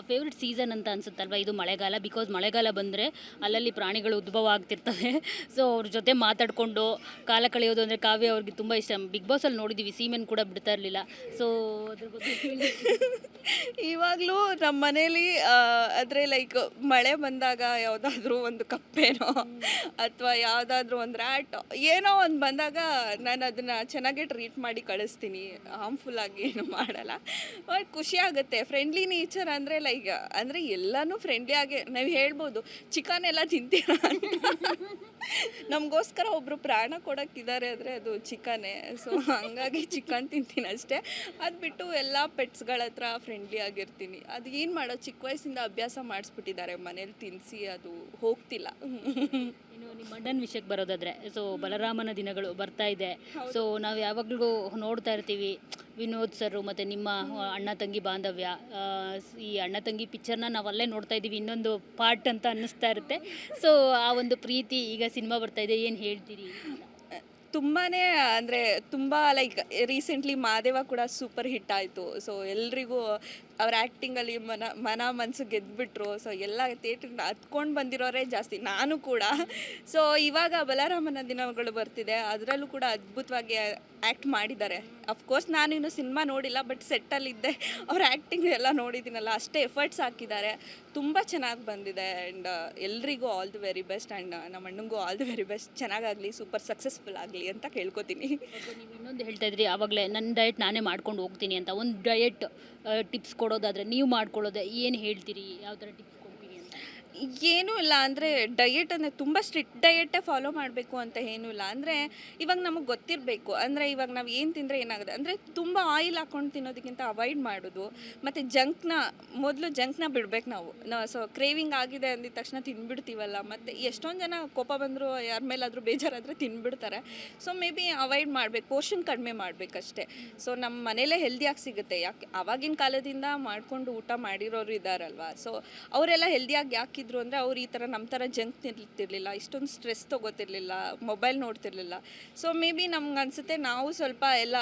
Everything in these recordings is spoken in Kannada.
ಫೇವ್ರೆಟ್ ಸೀಸನ್ ಅಂತ ಅನ್ಸುತ್ತಲ್ವಾ ಇದು ಮಳೆಗಾಲ? ಬಿಕಾಸ್ ಮಳೆಗಾಲ ಬಂದರೆ ಅಲ್ಲಲ್ಲಿ ಪ್ರಾಣಿಗಳು ಉದ್ಭವ ಆಗ್ತಿರ್ತವೆ. ಸೊ ಅವ್ರ ಜೊತೆ ಮಾತಾಡಿಕೊಂಡು ಕಾಲ ಕಳೆಯೋದು ಅಂದರೆ ಕಾವ್ಯ ಅವ್ರಿಗೆ ತುಂಬ ಇಷ್ಟ. ಬಿಗ್ ಬಾಸಲ್ಲಿ ನೋಡಿದ್ದೀವಿ ಸೀಮೆನ್ ಕೂಡ ಬಿಡ್ತಾ ಇರಲಿಲ್ಲ. ಸೊ ಅದ್ರ ಬಗ್ಗೆ ಹೇಳಿ. ಇವಾಗಲೂ ನಮ್ಮ ಮನೇಲಿ ಆದರೆ ಲೈಕ್ ಮಳೆ ಬಂದಾಗ ಯಾವುದಾದ್ರೂ ಒಂದು ಕಪ್ಪೆನೋ ಅಥವಾ ಯಾವುದಾದ್ರೂ ಒಂದು ರ್ಯಾಟ್ ಏನೋ ಒಂದು ಬಂದಾಗ ನಾನು ಅದನ್ನು ಚೆನ್ನಾಗೇ ಟ್ರೀಟ್ ಮಾಡಿ ಕಳಿಸ್ತೀನಿ. ಹಾರ್ಮ್ಫುಲ್ ಆಗಿ ಏನು ಮಾಡಲ್ಲ. ಬಟ್ ಖುಷಿ ಆಗುತ್ತೆ. ಫ್ರೆಂಡ್ಲಿ ನೇಚರ್ ಅಂದರೆ ಲೈಕ್ ಅಂದರೆ ಎಲ್ಲನೂ ಫ್ರೆಂಡ್ಲಿ ಆಗಿ ನಾವು ಹೇಳ್ಬೋದು ಚಿಕನ್ ಎಲ್ಲ ತಿಂತೀರಾ ಅಂತ. ನಮಗೋಸ್ಕರ ಒಬ್ಬರು ಪ್ರಾಣ ಕೊಡೋಕ್ಕಿದ್ದಾರೆ ಅಂದರೆ ಅದು ಚಿಕನ್ನೇ. ಸೊ ಹಂಗಾಗಿ ಚಿಕನ್ ತಿಂತೀನಿ ಅಷ್ಟೇ. ಅದು ಬಿಟ್ಟು ಎಲ್ಲ ಪೆಟ್ಸ್ಗಳ ಹತ್ರ ಫ್ರೆಂಡ್ಲಿ ಆಗಿರ್ತೀನಿ. ಅದು ಏನು ಮಾಡೋದು, ಚಿಕ್ಕ ವಯಸ್ಸಿಂದ ಅಭ್ಯಾಸ ಮಾಡಿಸ್ಬಿಟ್ಟಿದ್ದಾರೆ ಮನೇಲಿ ತಿನ್ನಿಸಿ, ಅದು ಹೋಗ್ತಿಲ್ಲ. ಇನ್ನು ನಿಮ್ಮ ಅಣ್ಣನ ವಿಷಯಕ್ಕೆ ಬರೋದಾದರೆ, ಸೊ ಬಲರಾಮನ ದಿನಗಳು ಬರ್ತಾ ಇದೆ. ಸೊ ನಾವು ಯಾವಾಗಲೂ ನೋಡ್ತಾ ಇರ್ತೀವಿ ವಿನೋದ್ ಸರ್ ಮತ್ತು ನಿಮ್ಮ ಅಣ್ಣ ತಂಗಿ ಬಾಂಧವ್ಯ. ಈ ಅಣ್ಣ ತಂಗಿ ಪಿಕ್ಚರ್ನ ನಾವು ಅಲ್ಲೇ ನೋಡ್ತಾ ಇದ್ದೀವಿ, ಇನ್ನೊಂದು ಪಾರ್ಟ್ ಅಂತ ಅನ್ನಿಸ್ತಾ ಇರುತ್ತೆ. ಸೊ ಆ ಒಂದು ಪ್ರೀತಿ ಈಗ ಸಿನಿಮಾ ಬರ್ತಾ ಇದೆ, ಏನು ಹೇಳ್ತೀರಿ? ತುಂಬಾ ಅಂದರೆ ತುಂಬ ಲೈಕ್ ರೀಸೆಂಟ್ಲಿ ಮಾದೇವ ಕೂಡ ಸೂಪರ್ ಹಿಟ್ ಆಯಿತು. ಸೊ ಎಲ್ರಿಗೂ ಅವ್ರ ಆ್ಯಕ್ಟಿಂಗಲ್ಲಿ ಮನಸ್ಸು ಗೆದ್ದುಬಿಟ್ರು. ಸೊ ಎಲ್ಲ ಥಿಯೇಟ್ರಿಂದ ಹತ್ಕೊಂಡು ಬಂದಿರೋರೇ ಜಾಸ್ತಿ, ನಾನು ಕೂಡ. ಸೊ ಇವಾಗ ಬಲರಾಮನ ದಿನಗಳು ಬರ್ತಿದೆ, ಅದರಲ್ಲೂ ಕೂಡ ಅದ್ಭುತವಾಗಿ ಆ್ಯಕ್ಟ್ ಮಾಡಿದ್ದಾರೆ. ಅಫ್ಕೋರ್ಸ್ ನಾನಿನ್ನು ಸಿನಿಮಾ ನೋಡಿಲ್ಲ, ಬಟ್ ಸೆಟ್ಟಲ್ಲಿದ್ದೆ, ಅವ್ರ ಆ್ಯಕ್ಟಿಂಗ್ ಎಲ್ಲ ನೋಡಿದ್ದೀನಲ್ಲ, ಅಷ್ಟೇ ಎಫರ್ಟ್ಸ್ ಹಾಕಿದ್ದಾರೆ. ತುಂಬ ಚೆನ್ನಾಗಿ ಬಂದಿದೆ. ಆ್ಯಂಡ್ ಎಲ್ರಿಗೂ all the very best. And ನಮ್ಮ ಅಣ್ಣಂಗೂ ಆಲ್ ದಿ ವೆರಿ ಬೆಸ್ಟ್. ಚೆನ್ನಾಗಾಗಲಿ, ಸೂಪರ್ ಸಕ್ಸಸ್ಫುಲ್ ಆಗಲಿ ಅಂತ ಕೇಳ್ಕೊತೀನಿ. ನೀವು ಇನ್ನೊಂದು ಹೇಳ್ತಾ ಇದ್ರಿ ಆವಾಗಲೇ, ನನ್ನ ಡಯಟ್ ನಾನೇ ಮಾಡ್ಕೊಂಡು ಹೋಗ್ತೀನಿ ಅಂತ. ಒಂದು ಡಯಟ್ ಟಿಪ್ಸ್ ಕೊಡೋದಾದರೆ ನೀವು ಮಾಡ್ಕೊಳ್ಳೋದೆ ಏನು ಹೇಳ್ತೀರಿ? ಯಾವ ಥರ ಟಿಪ್ಸ್ ಕೊಡ್ತೀರಿ ಅಂತ? ಏನೂ ಇಲ್ಲ. ಅಂದರೆ ಡಯಟ್ ಅಂದರೆ ತುಂಬ ಸ್ಟ್ರಿಕ್ಟ್ ಡಯೆಟ್ಟೇ ಫಾಲೋ ಮಾಡಬೇಕು ಅಂತ ಏನೂ ಇಲ್ಲ. ಅಂದರೆ ಇವಾಗ ನಮಗೆ ಗೊತ್ತಿರಬೇಕು, ಅಂದರೆ ಇವಾಗ ನಾವು ಏನು ತಿಂದರೆ ಏನಾಗುತ್ತೆ ಅಂದರೆ ತುಂಬ ಆಯಿಲ್ ಹಾಕ್ಕೊಂಡು ತಿನ್ನೋದಕ್ಕಿಂತ ಅವಾಯ್ಡ್ ಮಾಡೋದು. ಮತ್ತು ಮೊದಲು ಜಂಕ್ನ ಬಿಡ್ಬೇಕು ನಾವು. ಸೊ ಕ್ರೇವಿಂಗ್ ಆಗಿದೆ ಅಂದಿದ ತಕ್ಷಣ ತಿನ್ಬಿಡ್ತೀವಲ್ಲ. ಮತ್ತು ಎಷ್ಟೊಂದು ಜನ ಕೋಪ ಬಂದರೂ ಯಾರ ಮೇಲಾದರೂ ಬೇಜಾರಾದರೆ ತಿನ್ಬಿಡ್ತಾರೆ. ಸೊ ಮೇ ಬಿ ಅವಾಯ್ಡ್ ಮಾಡಬೇಕು, ಪೋರ್ಷನ್ ಕಡಿಮೆ ಮಾಡಬೇಕಷ್ಟೇ. ಸೊ ನಮ್ಮ ಮನೇಲೇ ಹೆಲ್ದಿಯಾಗಿ ಸಿಗುತ್ತೆ. ಯಾಕೆ ಆವಾಗಿನ ಕಾಲದಿಂದ ಮಾಡಿಕೊಂಡು ಊಟ ಮಾಡಿರೋರು ಇದ್ದಾರಲ್ವ. ಸೊ ಅವರೆಲ್ಲ ಹೆಲ್ದಿಯಾಗಿ ಯಾಕಿದ್ರು ಅಂದರೆ ಅವ್ರು ಈ ಥರ ನಮ್ಮ ಥರ ಜಂಕ್ ತಿಂತಿರ್ಲಿಲ್ಲ, ಇಷ್ಟೊಂದು ಸ್ಟ್ರೆಸ್ ತೊಗೋತಿರ್ಲಿಲ್ಲ, ಮೊಬೈಲ್ ನೋಡ್ತಿರ್ಲಿಲ್ಲ. ಸೊ ಮೇ ಬಿ ನಮ್ಗೆ ಅನಿಸುತ್ತೆ ನಾವು ಸ್ವಲ್ಪ ಎಲ್ಲ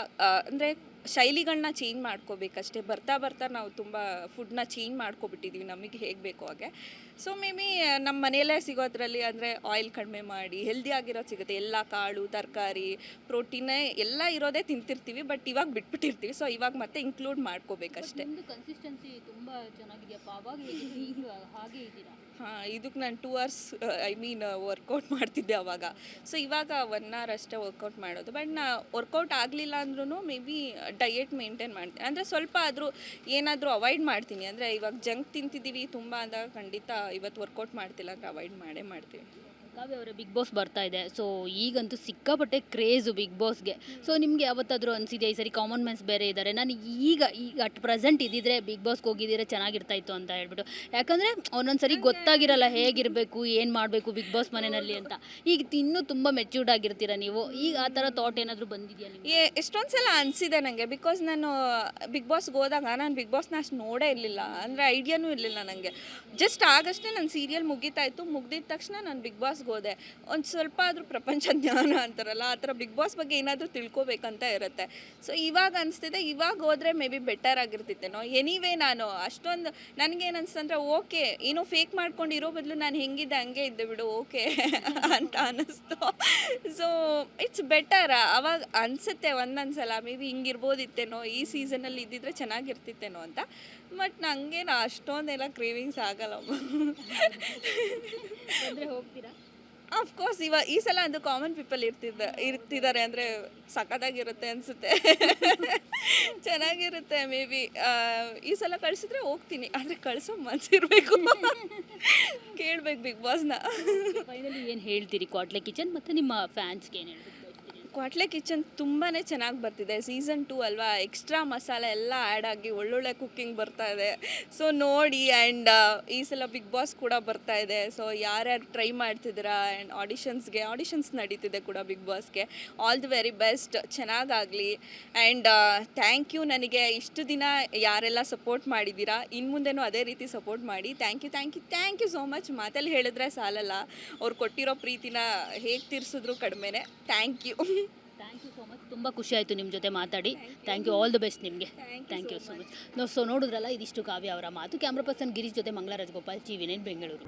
ಅಂದರೆ ಶೈಲಿಗಳನ್ನ ಚೇಂಜ್ ಮಾಡ್ಕೋಬೇಕಷ್ಟೇ. ಬರ್ತಾ ಬರ್ತಾ ನಾವು ತುಂಬ ಫುಡ್ನ ಚೇಂಜ್ ಮಾಡ್ಕೊಬಿಟ್ಟಿದ್ದೀವಿ ನಮಗೆ ಹೇಗೆ ಬೇಕೋ ಹಾಗೆ. ಸೊ ಮೇ ಬಿ ನಮ್ಮ ಮನೆಯಲ್ಲೇ ಸಿಗೋದ್ರಲ್ಲಿ ಅಂದರೆ ಆಯಿಲ್ ಕಡಿಮೆ ಮಾಡಿ ಹೆಲ್ದಿ ಆಗಿರೋದು ಸಿಗುತ್ತೆ. ಎಲ್ಲ ಕಾಳು ತರಕಾರಿ ಪ್ರೋಟೀನೇ ಎಲ್ಲ ಇರೋದೇ ತಿಂತಿರ್ತೀವಿ, ಬಟ್ ಇವಾಗ ಬಿಟ್ಬಿಟ್ಟಿರ್ತೀವಿ. ಸೊ ಇವಾಗ ಮತ್ತೆ ಇನ್ಕ್ಲೂಡ್ ಮಾಡ್ಕೋಬೇಕಷ್ಟೇ. ಕನ್ಸಿಸ್ಟೆನ್ಸಿ ತುಂಬ ಚೆನ್ನಾಗಿದೆಯಪ್ಪ. ಅವಾಗ ಈಗ ಹಾಗೆ ಇದ್ದೀರಾ? ಹಾಂ, ಇದಕ್ಕೆ ನಾನು 2 hours ವರ್ಕೌಟ್ ಮಾಡ್ತಿದ್ದೆ ಅವಾಗ. ಸೊ ಇವಾಗ 1 hour ಅಷ್ಟೇ ವರ್ಕೌಟ್ ಮಾಡೋದು. ಬಟ್ ನಾ ವರ್ಕೌಟ್ ಆಗಲಿಲ್ಲ ಅಂದ್ರೂ ಮೇ ಬಿ ಡಯೆಟ್ ಮೇಂಟೈನ್ ಮಾಡ್ತೀನಿ. ಅಂದರೆ ಸ್ವಲ್ಪ ಆದರೂ ಏನಾದರೂ ಅವಾಯ್ಡ್ ಮಾಡ್ತೀನಿ. ಅಂದರೆ ಇವಾಗ ಜಂಕ್ ತಿಂತಿದ್ದೀವಿ ತುಂಬ ಅಂದಾಗ ಖಂಡಿತ ಇವತ್ತು ವರ್ಕೌಟ್ ಮಾಡ್ತಿಲ್ಲ ಅಂದರೆ ಅವಾಯ್ಡ್ ಮಾಡೇ ಮಾಡ್ತೀವಿ. ಕಾವ್ಯ ಅವರ ಬಿಗ್ ಬಾಸ್ ಬರ್ತಾ ಇದೆ. ಸೊ ಈಗಂತೂ ಸಿಕ್ಕಾಪಟ್ಟೆ ಕ್ರೇಜು ಬಿಗ್ ಬಾಸ್ಗೆ. ಸೊ ನಿಮಗೆ ಯಾವತ್ತಾದರೂ ಅನಿಸಿದೆಯಾ ಈ ಸರಿ ಕಾಮನ್ ಮ್ಯಾನ್ಸ್ ಬೇರೆ ಇದ್ದಾರೆ, ನಾನು ಈಗ ಅಟ್ ಪ್ರೆಸೆಂಟ್ ಇದ್ದಿದ್ರೆ ಬಿಗ್ ಬಾಸ್ಗೆ ಹೋಗಿದ್ದಿದ್ರೆ ಚೆನ್ನಾಗಿರ್ತಾಯಿತ್ತು ಅಂತ ಹೇಳ್ಬಿಟ್ಟು? ಯಾಕಂದರೆ ಒಂದೊಂದು ಸರಿ ಗೊತ್ತಾಗಿರಲ್ಲ ಹೇಗಿರಬೇಕು, ಏನು ಮಾಡಬೇಕು ಬಿಗ್ ಬಾಸ್ ಮನೆಯಲ್ಲಿ ಅಂತ. ಈಗ ಇನ್ನೂ ತುಂಬ ಮೆಚ್ಯೂರ್ಡ್ ಆಗಿರ್ತೀರ ನೀವು. ಈಗ ಆ ಥರ ಥಾಟ್ ಏನಾದರೂ ಬಂದಿದೆಯಾ ನಿಮಗೆ? ಎಷ್ಟೊಂದು ಸಲ ಅನಿಸಿದೆ ನನಗೆ. ಬಿಕಾಸ್ ನಾನು ಬಿಗ್ ಬಾಸ್ಗೆ ಹೋದಾಗ ನಾನು ಬಿಗ್ ಬಾಸ್ನ ಅಷ್ಟು ನೋಡೇ ಇರಲಿಲ್ಲ. ಅಂದರೆ ಐಡಿಯಾನೂ ಇರಲಿಲ್ಲ ನನಗೆ. ಜಸ್ಟ್ ಆಗಷ್ಟೇ ನನ್ನ ಸೀರಿಯಲ್ ಮುಗಿತಾಯಿತ್ತು. ಮುಗ್ದಿದ ತಕ್ಷಣ ನಾನು ಬಿಗ್ ಬಾಸ್ಗೆ ಹೋದೆ. ಒಂದು ಸ್ವಲ್ಪ ಆದರೂ ಪ್ರಪಂಚ ಜ್ಞಾನ ಅಂತಾರಲ್ಲ, ಆ ಥರ ಬಿಗ್ ಬಾಸ್ ಬಗ್ಗೆ ಏನಾದರೂ ತಿಳ್ಕೊಬೇಕಂತ ಇರುತ್ತೆ. ಸೊ ಇವಾಗ ಅನಿಸ್ತಿದೆ, ಇವಾಗ ಹೋದರೆ ಮೇ ಬಿ ಬೆಟರ್ ಆಗಿರ್ತಿತ್ತೇನೋ. ಎನಿವೇ ನಾನು ಅಷ್ಟೊಂದು ನನಗೇನು ಅನಿಸ್ತಂದ್ರೆ ಓಕೆ, ಏನೋ ಫೇಕ್ ಮಾಡ್ಕೊಂಡು ಇರೋ ಬದಲು ನಾನು ಹೆಂಗಿದ್ದೆ ಹಂಗೆ ಇದ್ದೆ ಬಿಡು, ಓಕೆ ಅಂತ ಅನ್ನಿಸ್ತು. So it's better. ಅವಾಗ ಅನಿಸುತ್ತೆ ಒಂದೊಂದು ಸಲ ಮೇ ಬಿ ಹಿಂಗಿರ್ಬೋದಿತ್ತೇನೋ, ಈ ಸೀಸನಲ್ಲಿ ಇದ್ದಿದ್ರೆ ಚೆನ್ನಾಗಿರ್ತಿತ್ತೇನೋ ಅಂತ. ಬಟ್ ನನಗೇನು ಅಷ್ಟೊಂದೆಲ್ಲ ಕ್ರೇವಿಂಗ್ಸ್ ಆಗಲ್ಲ. ಅಂದರೆ ಹೋಗ್ತೀರಾ? ಅಫ್ಕೋರ್ಸ್ ಈ ಸಲ ಅದು ಕಾಮನ್ ಪೀಪಲ್ ಇರ್ತಿದ್ದಾರೆ ಅಂದರೆ ಸಖತ್ತಾಗಿರುತ್ತೆ ಅನಿಸುತ್ತೆ. ಚೆನ್ನಾಗಿರುತ್ತೆ. ಮೇ ಬಿ ಈ ಸಲ ಕಳಿಸಿದ್ರೆ ಹೋಗ್ತೀನಿ. ಆದರೆ ಕಳಿಸೋ ಮನಸ್ಸಿರಬೇಕು. ಕೇಳಬೇಕು ಬಿಗ್ ಬಾಸ್ನ. ಫೈನಲಿ ಏನು ಹೇಳ್ತೀರಿ ಕ್ವಾಟ್ಲೆ ಕಿಚನ್ ಮತ್ತು ನಿಮ್ಮ ಫ್ಯಾನ್ಸ್ಗೆ ಏನು ಹೇಳ್ಬೇಕು? ಕ್ವಾಟ್ಲೆ ಕಿಚನ್ ತುಂಬಾ ಚೆನ್ನಾಗಿ ಬರ್ತಿದೆ. ಸೀಸನ್ 2 ಅಲ್ವಾ, ಎಕ್ಸ್ಟ್ರಾ ಮಸಾಲೆ ಎಲ್ಲ ಆ್ಯಡ್ ಆಗಿ ಒಳ್ಳೊಳ್ಳೆ ಕುಕ್ಕಿಂಗ್ ಬರ್ತಾ ಇದೆ. ಸೊ ನೋಡಿ. ಆ್ಯಂಡ್ ಈ ಸಲ ಬಿಗ್ ಬಾಸ್ ಕೂಡ ಬರ್ತಾ ಇದೆ. ಸೊ ಯಾರ್ಯಾರು ಟ್ರೈ ಮಾಡ್ತಿದ್ದೀರಾ ಆ್ಯಂಡ್ ಆಡಿಷನ್ಸ್ ನಡೀತಿದೆ ಕೂಡ ಬಿಗ್ ಬಾಸ್ಗೆ. All the very best. ಚೆನ್ನಾಗಾಗಲಿ. ಆ್ಯಂಡ್ ಥ್ಯಾಂಕ್ ಯು, ನನಗೆ ಇಷ್ಟು ದಿನ ಯಾರೆಲ್ಲ ಸಪೋರ್ಟ್ ಮಾಡಿದ್ದೀರಾ, ಇನ್ನು ಮುಂದೆನೂ ಅದೇ ರೀತಿ ಸಪೋರ್ಟ್ ಮಾಡಿ. Thank you so much. ಮಾತಲ್ಲಿ ಹೇಳಿದ್ರೆ ಸಾಲಲ್ಲ. ಅವ್ರು ಕೊಟ್ಟಿರೋ ಪ್ರೀತಿನ ಹೇಗೆ ತೀರಿಸಿದ್ರು ಕಡಿಮೆನೇ. Thank you. Thank you so much. ತುಂಬ ಖುಷಿ ಆಯಿತು ನಿಮ್ಮ ಜೊತೆ ಮಾತಾಡಿ. Thank you, all the best ನಿಮಗೆ. Thank you so much. So ನೋಡಿದ್ರಲ್ಲ, ಇದಿಷ್ಟು ಕಾವ್ಯ ಅವರ ಮಾತು. ಕ್ಯಾಮ್ರಾ ಪರ್ಸನ್ ಗಿರೀಶ್ ಜೊತೆ ಮಂಗಳಾ ರಾಜಗೋಪಾಲ್, TV9 ಬೆಂಗಳೂರು.